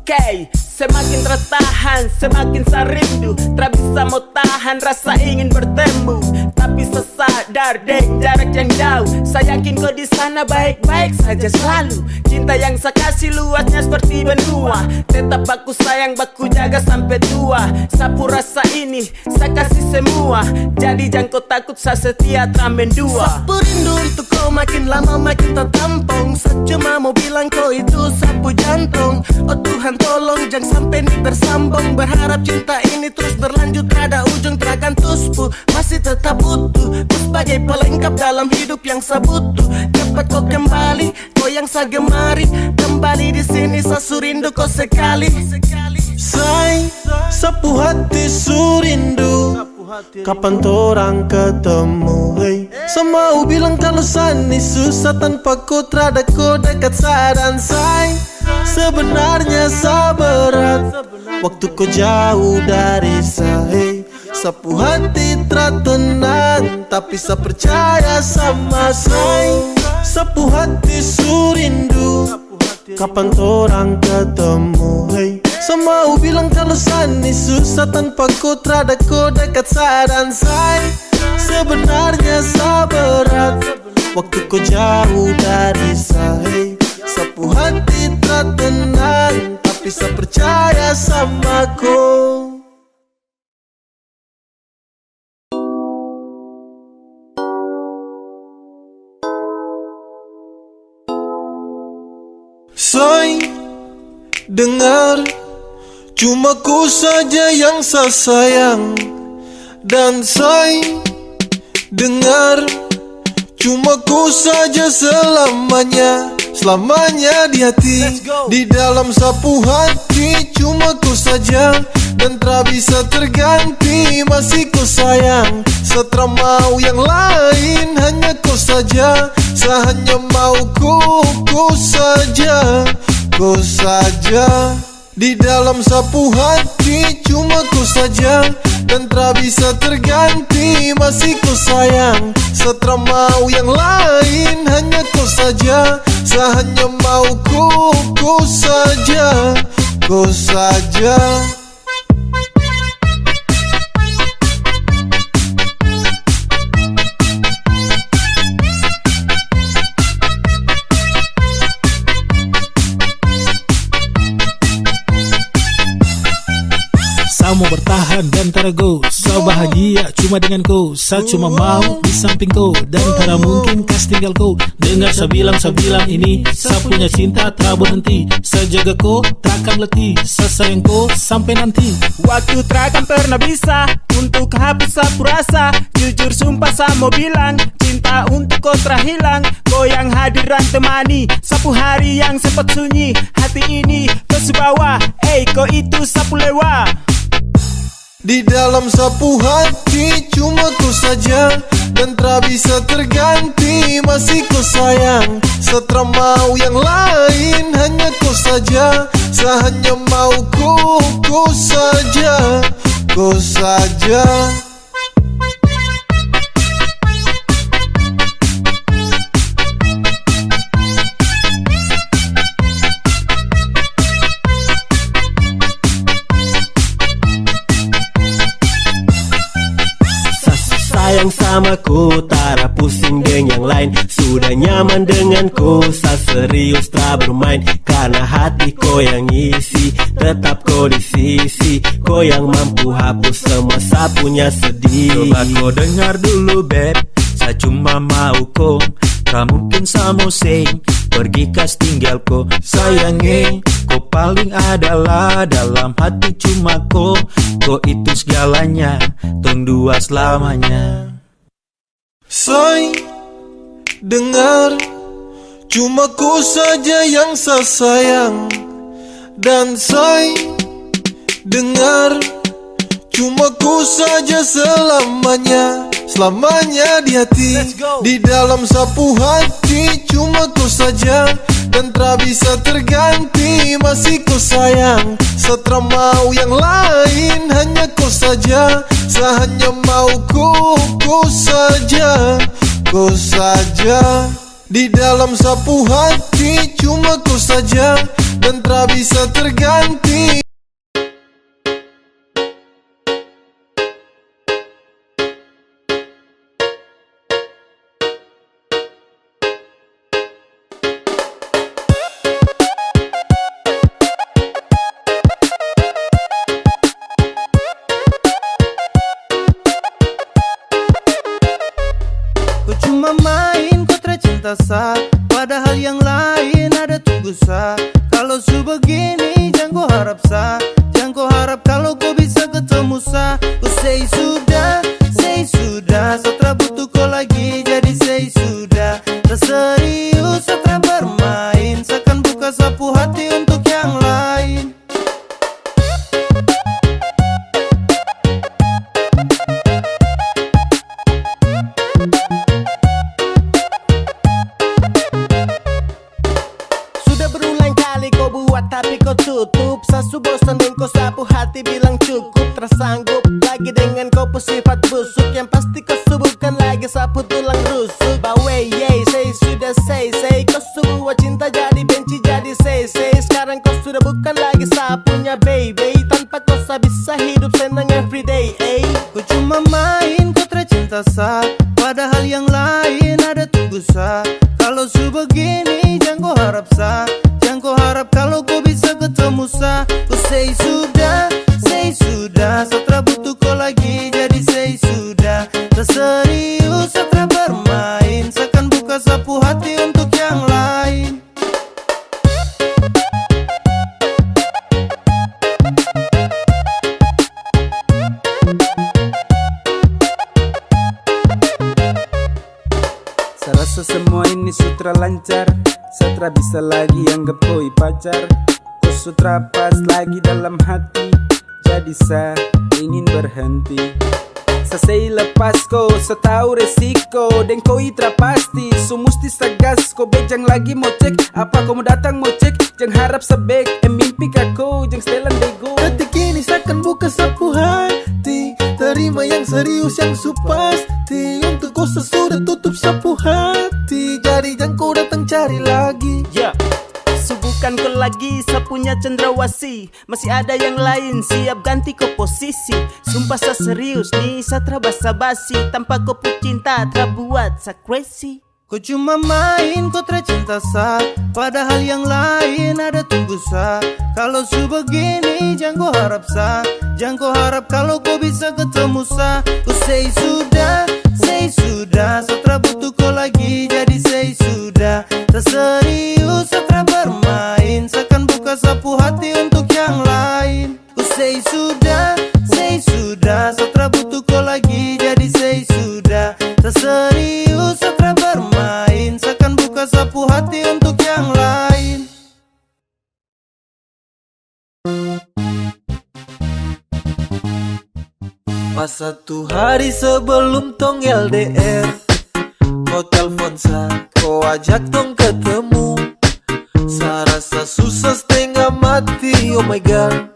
Oke, semakin tertahan, semakin saya rindu Tak bisa mau tahan rasa ingin bertemu Tapi saya sadar deng jarak yang jauh Saya yakin kau di sana baik-baik saja selalu Cinta yang saya kasih luasnya seperti benua Tetap baku sayang, baku jaga sampai tua Sapu rasa ini, saya kasih semua Jadi jangan kau takut, saya setia tramen dua Sapu rindu untuk kau makin lama makin tak tampung Saya cuma mau bilang kau itu sapu jantung Oh Tuhan tolong jangan sampai ini bersambung Berharap cinta ini terus berlanjut Ada ujung terakan tuspu Masih tetap utuh Kau sebagai pelengkap dalam hidup yang saya butuh Cepat kau kembali Kau yang saya gemari Kembali di sini saya surindu kau sekali Say, sapu hati surindu Kapan torang ketemu, hey Semau bilang kalau sani susah tanpa ku terada ku dekat sadan say Sebenarnya sabarat Waktu ku jauh dari say Sapu hati tak tenang Tapi saya percaya sama say Sapu hati surindu Kapan torang ketemu, hey Semau bilang kalau sani susah tanpa ku terada ku dekat sadan say Sebenarnya sabarat Waktu ku jauh dari say Sapu hati tak tenang Tapi saya percaya sama ku. Say, dengar Cuma ku saja yang saya sayang Dan say, dengar Cuma ku saja selamanya Selamanya di hati Di dalam sapu hati Cuma ku saja Dan tak bisa terganti Masih ku sayang Setelah mau yang lain Hanya ku saja Saya hanya mau ku saja Ku saja Di dalam sapu hati Cuma ku saja Dan tak bisa terganti Masih ku sayang Setelah mau yang lain Hanya ku saja Saya hanya mau ku saja Ku saja. Saya mau bertahan dan tarago Saya bahagia cuma dengan kau Saya cuma mau di samping kau Dan tak mungkin kas tinggal kau Dengar saya bilang ini Saya punya cinta tak berhenti Saya jaga kau takkan letih Saya sayang kau sampai nanti Waktu takkan pernah bisa Untuk hapus sapu rasa Jujur sumpah saya mau bilang Cinta untuk kau terhilang Kau yang hadiran temani Sapu hari yang sempat sunyi Hati ini kau sebawa kau itu sapu lewa. Di dalam sapu hati cuma ku saja Dan tak bisa terganti Masih ku sayang Setelah mau yang lain Hanya ku saja Saya hanya mau ku saja Ku saja. Sayang sama ku, tak pusing dengan yang lain. Sudah nyaman denganku, saya serius tak bermain. Karena hati kau yang isi, tetap kau di sisi. Kau yang mampu hapus semua saya punya sedih. Coba kau dengar dulu beb, saya cuma mau kau. Tak mungkin saya mau sing, pergi kas tinggal kau. Sayangnya kau paling adalah dalam hati cuma kau. Kau itu segalanya, tong dua selamanya. Say, Dengar, cuma kau saja yang saya sayang. Dan saya dengar, cuma kau saja selamanya. Selamanya di hati, di dalam sapu hati. Cuma kau saja dan tak bisa terganti. Masih kau sayang, setelah mau yang lain. Hanya kau saja, saya hanya mau kau saja. Kau saja di dalam sapu hati. Cuma kau saja dan tak bisa terganti. Kau cuma main, kau tercinta sa. Padahal yang lain ada tunggu sa. Kalau su begini jangan kau harap sa. Jangan kau harap kalau kau bisa ketemu sa. Kau say sudah, setelah butuh kau lagi. Jadi say sudah, tak serius setelah bermain. Seakan buka sapu hati untuk yang lain. Tapi kau tutup, sasu bosan dan kau sapu hati bilang cukup. Tersanggup lagi dengan kau sifat busuk. Yang pasti kau subuhkan lagi sapu tulang rusuk. Bawe yey, say sudah say kau sebuah cinta jadi benci jadi say. Sekarang kau sudah bukan lagi sapunya baby. Tanpa kau bisa hidup senang everyday. Kau cuma main, kau tercinta sa. Padahal yang lain ada tunggu sa. Kalau su begini jangan kau harap sa. Jangan kau harap kalau kau bisa ketemu sa. Kau say sudah, setelah butuh kau lagi. Jadi say sudah, tak serius setelah bermain. Seakan buka sapu hati untuk yang lain. Saya rasa semua ini sutra lancar. Setelah bisa lagi anggap koi pacar. Kau sutra pas lagi dalam hati. Jadi saya ingin berhenti. Saya lepas kau, saya tahu resiko. Dan koi pasti, so musti sagas. Kau bejang lagi mau cek. Apa kau mau datang mau cek. Jangan harap sebek, mimpi kau. Jangan setelan bego. Detik ini seakan buka sapu hati. Terima yang serius yang su pasti. Untuk kau sudah tutup sapu hati. Jadi jangan kau datang cari lagi. Subuhkan kau lagi sapunya cendrawasih. Masih ada yang lain siap ganti kau posisi. Sumpah saya serius nih, saya terabasa basi. Tanpa kau pun cinta terbuat saya crazy. Kau cuma main, kau tercinta sa. Padahal yang lain ada tunggu sa. Kalau su begini jangan kau harap sa. Jangan kau harap kalau kau bisa ketemu sa. Kau say sudah, setelah butuh kau lagi. Jadi say sudah, tak serius setelah bermain. Seakan buka sapu hati untuk yang lain. Kau say sudah, setelah butuh kau lagi. Jadi say sudah, tak serius setelah bermain. Seakan buka sapu hati untuk yang lain. Pas satu hari sebelum tong LDR, kau telpon sa, kau ajak tong ketemu. Sa rasa susah setengah mati, oh my god.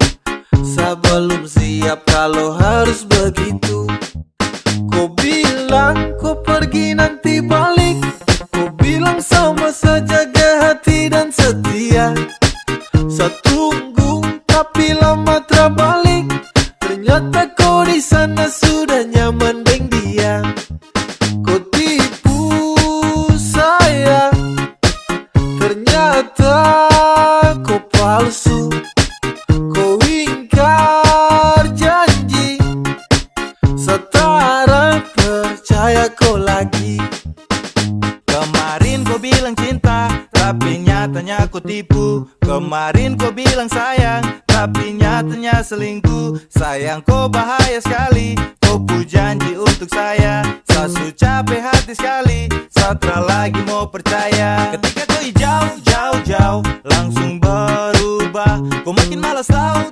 Sa belum siap kalau harus begitu. Kau bilang kau pergi nanti balik. Kau bilang sama saja jaga hati dan setia. Sa tunggu tapi lama terbalik. Ternyata kau di sana sudah nyaman dengan dia. Kau tipu saya. Ternyata kau palsu. Kau ingkar janji. Setara percaya kau lagi. Kemarin kau bilang cinta, tapi nyatanya kau tipu. Kemarin kau bilang sayang, tapi nyatanya selingkuh. Sayang kau bahaya sekali. Kau pu janji untuk saya. Saya su capek hati sekali. Satra lagi mau percaya. Ketika kau jauh, langsung berubah. Kau makin malas tahu,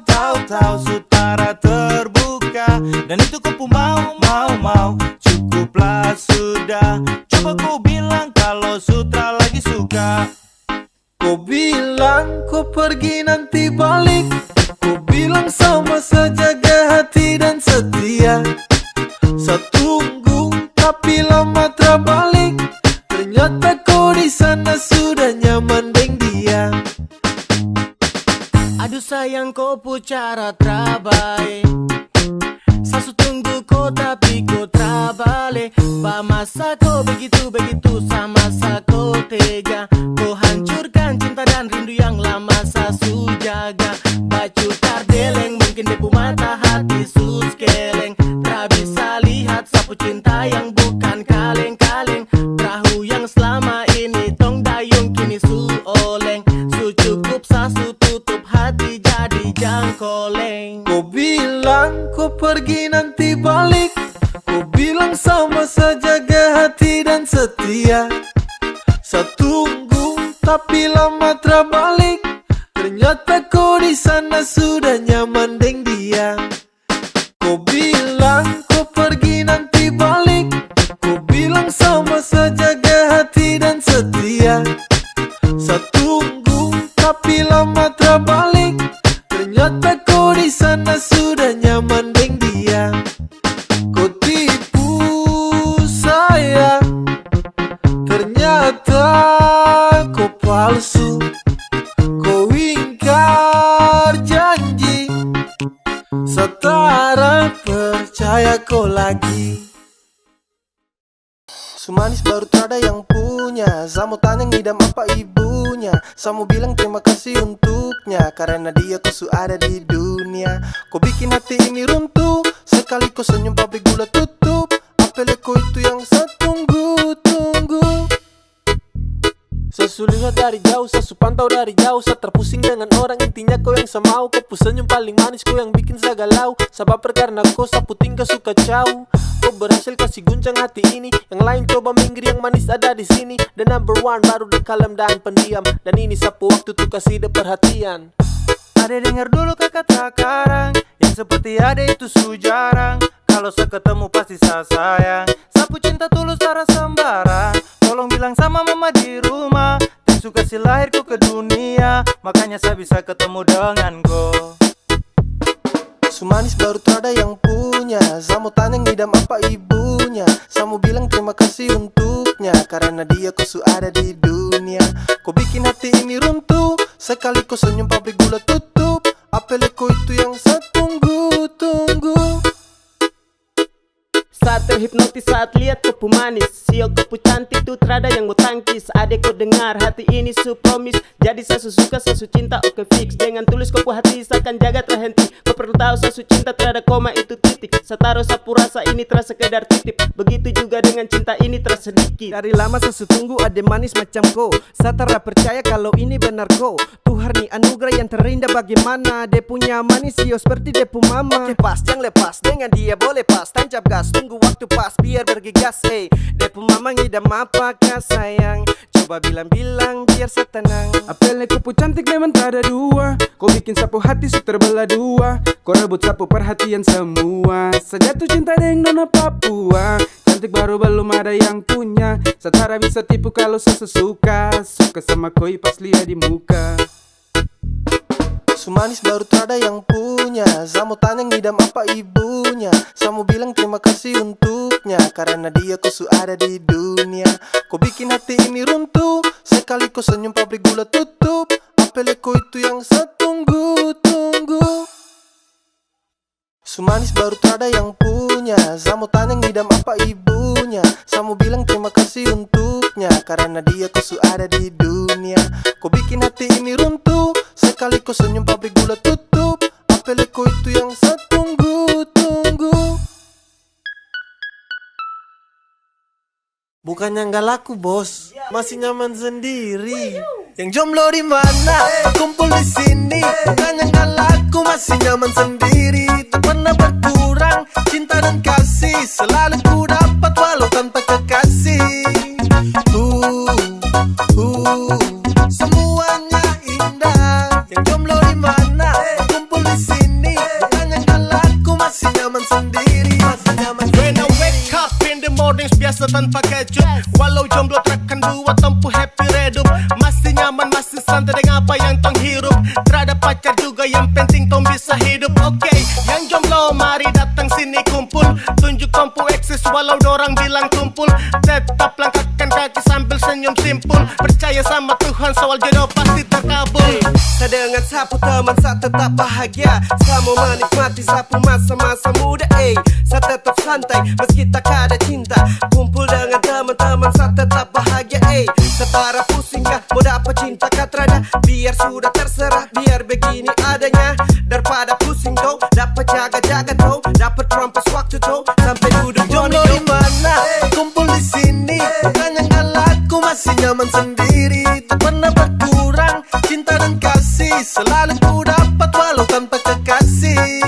sutara terbuka. Dan itu kau pun mau, cukuplah sudah. Coba kau bilang kalau sutra lagi suka. Kau bilang kau pergi nanti balik. Kau bilang sama saja jaga hati dan setia. Saya tunggu tapi lama terbalik. Ternyata kau di sana sudah nyaman dengan dia. Aduh sayang kau pu cara terbaik. Sasu tunggu kau tapi kau terbalik. Ba masa kau begitu sama sa kau tega. Kau hancurkan cinta dan rindu yang lama sasu jaga. Baju tardeleng mungkin depu mata hati sus keleng. Tak bisa lihat sapu cinta yang bukan kaleng-kaleng. Perahu yang selama ini tong dayung kini su oleng. Su cukup sasu tutup hati jadi jangkoleng. Kau bilang kau pergi nanti balik. Kau bilang sama saja jaga hati dan setia. Saya tunggu tapi lama terbalik. Ternyata kau di sana sudah nyaman dengan dia. Kau bilang kau pergi nanti balik. Kau bilang sama saja jaga hati dan setia. Saya tunggu tapi lama terbalik. Ternyata kau di sana sudah nyaman dengan dia. Kau tipu saya. Ternyata kau palsu. Kau ingkar janji. Setara percaya kau lagi. Sumanis baru terada yang punya. Samu tanya ngidam apa ibunya. Samu bilang terima kasih untuknya. Karena dia ku ada di dunia. Kau bikin hati ini runtuh. Sekali kau senyum pabrik gula tutup. Apel kau itu yang saya tunggu. Sesu lihat dari jauh, sesu pantau dari jauh. Saya terpusing dengan orang, intinya kau yang saya mau. Kau pu senyum paling manis, kau yang bikin saya galau. Sebab karena kau sapu tinggal suka jauh. Kau berhasil kasih guncang hati ini. Yang lain coba minggir, yang manis ada di sini. The number one baru di kalem dan pendiam. Dan ini sapu waktu tuh kasih de perhatian. Ada dengar dulu kata karang. Yang seperti ada itu su jarang. Kalau saya ketemu pasti saya sayang. Sapu cinta tulus cara sembarang. Tolong bilang sama mama di rumah. Tisu kasih lahirku ke dunia. Makanya saya bisa ketemu dengan kau. Sumanis baru terada yang punya. Samu tanya ngidam apa ibunya. Samu bilang terima kasih untuknya. Karena dia ku ada di dunia. Kau bikin hati ini runtuh. Sekali kau senyum pabrik gula tutup. Apel kau itu yang saya tunggu. Saat terhipnotis saat lihat kau pu manis. Sio kau pu cantik tuh terada yang mau tangkis. Adek kau dengar hati ini su promise. Jadi saya suka saya cinta oke fix. Dengan tulis kau pu hati saya akan jaga terhenti. Kau perlu tahu saya cinta terada koma itu titik. Saya taruh sapu rasa ini terasa sekedar titip. Begitu juga dengan cinta ini terasa sedikit. Dari lama saya tunggu ada manis macam kau. Saya tak percaya kalau ini benar kau. Tuhan nih anugerah yang terindah bagaimana. Dia punya manis sio seperti dia pu mama. Oke pas jangan lepas dengan dia boleh pas. Tancap gas tunggu waktu pas biar bergegas. Dia pu mama ngidam apakah sayang. Coba bilang-bilang biar saya tenang. Apelnya kau pu cantik memang tak ada dua. Kau bikin sapu hati su terbelah dua. Kau rebut sapu perhatian semua. Saya jatuh cinta dengan nona Papua. Cantik baru belum ada yang punya. Setara bisa tipu kalau saya suka. Suka sama koi pas lihat di muka. Sumanis baru terada yang punya. Samu tanya ngidam apa ibunya. Samu bilang terima kasih untuknya. Karena dia ku ada di dunia. Kau bikin hati ini runtuh. Sekali kau senyum pabrik gula tutup. Apel kau itu yang saya tunggu. Sumanis baru terada yang punya. Samu tanya ngidam apa ibunya. Samu bilang terima kasih untuknya. Karena dia ku ada di dunia. Kau bikin hati ini runtuh. Sekali kau senyum pabrik gula tutup. Apel kau itu yang saya tunggu. Bukannya nggak laku bos, masih nyaman sendiri. Yang jomblo di mana? Kumpul di sini. Bukannya nggak laku, masih nyaman sendiri. Tak pernah berkurang cinta dan kasih. Selalu ku dapat walau tanpa kekasih. mornings biasa tanpa kecut. Walau jomblo takkan buat tempuh happy redup. Masih nyaman, masih santai dengan apa yang tong hirup. Terada pacar juga yang penting tong bisa hidup. Oke, yang jomblo mari datang sini kumpul. Tunjuk tompu eksis walau dorang bilang tumpul. Tetap langkahkan kaki sambil senyum simpul. Percaya sama Tuhan soal jodoh pasti terkabul. Saya dengan sapu teman saya tetap bahagia. Saya mau menikmati sapu masa-masa muda. Saya tetap santai meski tak ada cinta. Kumpul dengan teman-teman saya tetap bahagia. Setara pusing kah mau dapat cinta katrada. Biar sudah terserah, biar begini adanya. Daripada pusing tuh, dapat jaga-jaga tuh, dapat rampas waktu tuh, sampai duduk jomblo di mana? Kumpul di sini, bukan yang galakku masih nyaman sendiri. Tak pernah berkurang cinta dan kasih, selalu ku dapat walau tanpa kekasih.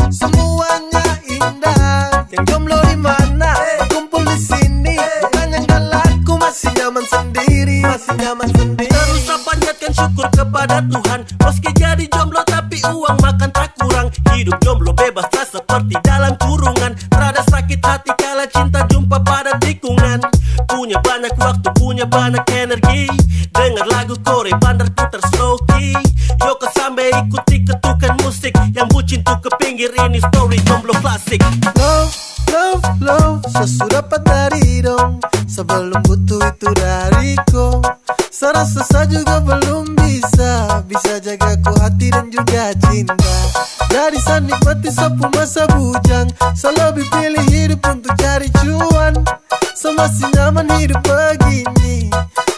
Semuanya indah. Yang jomblo di mana? Kumpul di sini, bukan yang galakku masih nyaman sendiri. Masih nyaman sendiri. Terus panjatkan syukur kepada Tuhan. Meski jadi jomblo tapi uang makan tak kurang. Hidup jomblo bebas tak seperti dalam kurungan. Rada sakit hati kala cinta jumpa pada tikungan. Punya banyak waktu, punya banyak energi. Dengar lagu Korea bandar putar slow key. Yoko sampai ikuti ketukan musik. Yang bucin tuh ke pinggir, ini story jomblo klasik. Love, love, love, sesudah dari dong. Sebelum butuh itu dariku. Serasa saya juga belum bisa jaga ku hati dan juga cinta. Jadi saya nikmati sapu masa bujang. Saya lebih pilih hidup untuk cari cuan. Saya masih nyaman hidup begini.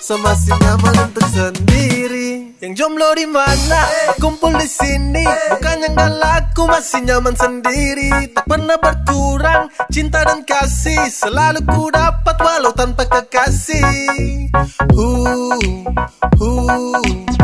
Saya masih nyaman untuk sendiri. Yang jomblo di mana? Kumpul di sini. Bukan yang galakku masih nyaman sendiri. Tak pernah berkurang cinta dan kasih. Selalu ku dapat walau tanpa kekasih.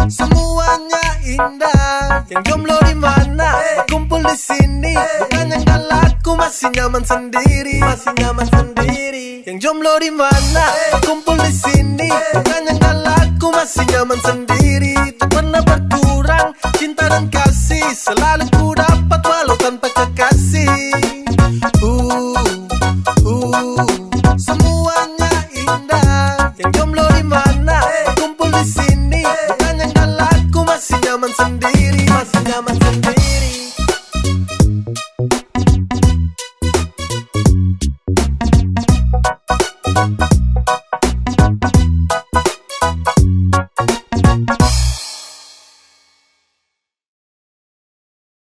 Semuanya indah. Yang jomblo di mana? Kumpul di sini. Bukan yang galakku masih nyaman sendiri. Masih nyaman sendiri. Yang jomblo di mana? Kumpul di sini. Bukan yang galakku masih nyaman sendiri. Tak pernah berkurang cinta dan kasih. Selalu ku dapat walau tanpa kekasih.